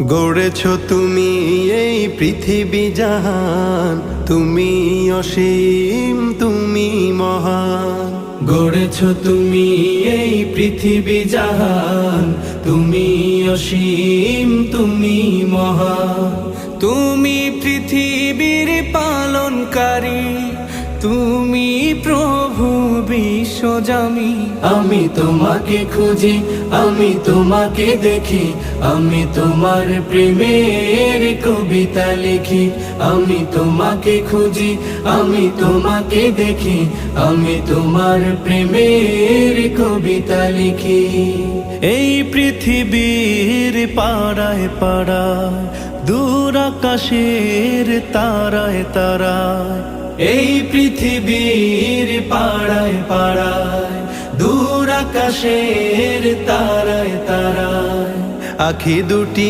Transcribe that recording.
গড়েছ তুমি এই পৃথিবী জাহান, তুমি অসীম তুমি মহান। গড়েছ তুমি এই পৃথিবী জাহান, তুমি অসীম তুমি মহান। তুমি পৃথিবীর পালনকারী, তুমি প্রভু বিশ্বজামি। আমি তোমাকে খুঁজি, আমি তোমাকে দেখি, আমি তোমার প্রেমের কবিতা লিখি। আমি তোমাকে খুঁজি, আমি তোমাকে দেখি, আমি তোমার প্রেমের কবিতা লিখি। এই পৃথিবীর পাড়ায় পাড়ায়, দূর আকাশের তারায় তারায়, এই পৃথিবীর পাড়ায় পাড়ায়, দূর আকাশের তারায় তারায়, আখি দুটি